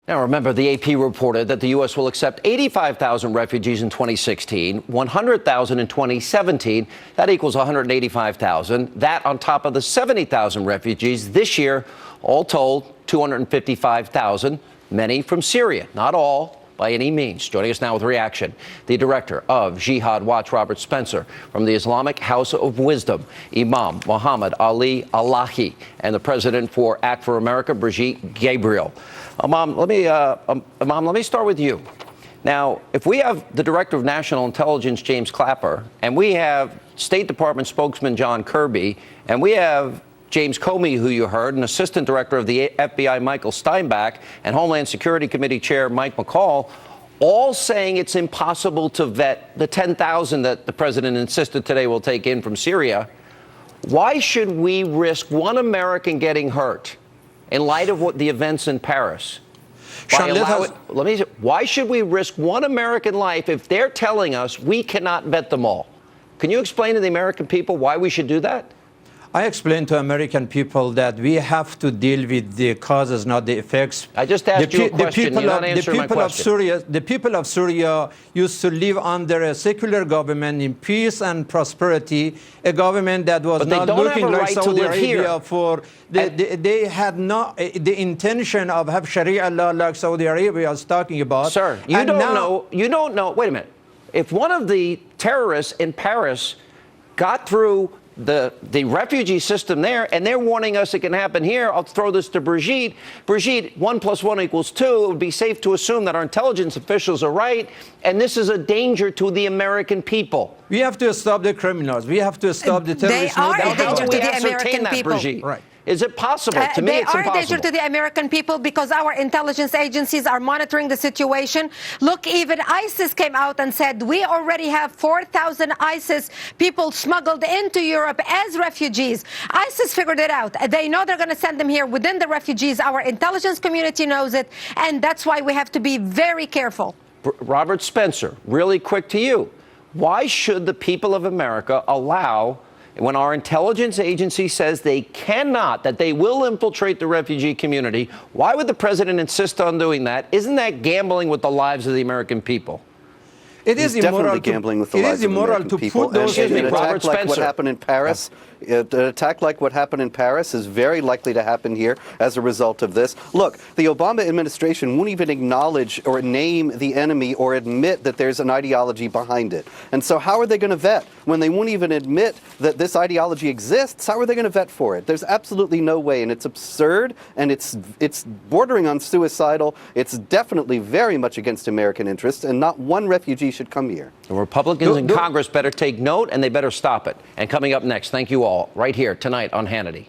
Now, remember, the AP reported that the U.S. will accept 85,000 refugees in 2016, 100,000 in 2017. That equals 185,000. That on top of the 70,000 refugees this year, all told, 255,000, many from Syria. Not all by any means. Joining us now with reaction, the director of Jihad Watch, Robert Spencer, from the Islamic House of Wisdom, Imam Muhammad Ali Alahi, and the president for Act for America, Brigitte Gabriel. Imam, let me start with you. Now, if we have the Director of National Intelligence, James Clapper, and we have State Department spokesman John Kirby, and we have James Comey, who you heard, and Assistant Director of the FBI, Michael Steinbach, and Homeland Security Committee Chair Mike McCall, all saying it's impossible to vet the 10,000 that the president insisted today will take in from Syria, why should we risk one American getting hurt in light of what the events in Paris? Why should we risk one American life if they're telling us we cannot vet them all? Can you explain to the American people why we should do that? I explained to American people that we have to deal with the causes, not the effects. I just asked you a question. You're not answering my question. The people of Syria used to live under a secular government in peace and prosperity, a government that was not looking like Saudi Arabia for. They had not the intention of have Sharia law like Saudi Arabia is talking about. Sir, you don't know. Wait a minute. If one of the terrorists in Paris got through the refugee system there, and they're warning us it can happen here. I'll throw this to Brigitte. Brigitte, 1 + 1 = 2. It would be safe to assume that our intelligence officials are right, and this is a danger to the American people. We have to stop the criminals. We have to stop the terrorists. They are a danger to the American people. Brigitte? Right. Is it possible? To me, it's impossible. They are a danger to the American people because our intelligence agencies are monitoring the situation. Look, even ISIS came out and said we already have 4,000 ISIS people smuggled into Europe as refugees. ISIS figured it out. They know they're going to send them here within the refugees. Our intelligence community knows it, and that's why we have to be very careful. Robert Spencer, really quick to you. Why should the people of America allow, when our intelligence agency says they cannot, that they will infiltrate the refugee community, why would the president insist on doing that? Isn't that gambling with the lives of the American people? It is definitely gambling with the lives of the American people. An attack like what happened in Paris, an attack like what happened in Paris is very likely to happen here as a result of this. Look, the Obama administration won't even acknowledge or name the enemy or admit that there's an ideology behind it. And so how are they going to vet when they won't even admit that this ideology exists? How are they going to vet for it? There's absolutely no way, and it's absurd, and it's bordering on suicidal. It's definitely very much against American interests, and not one refugee should come here. The Republicans in Congress better take note, and they better stop it. And coming up next, thank you all, right here tonight on Hannity.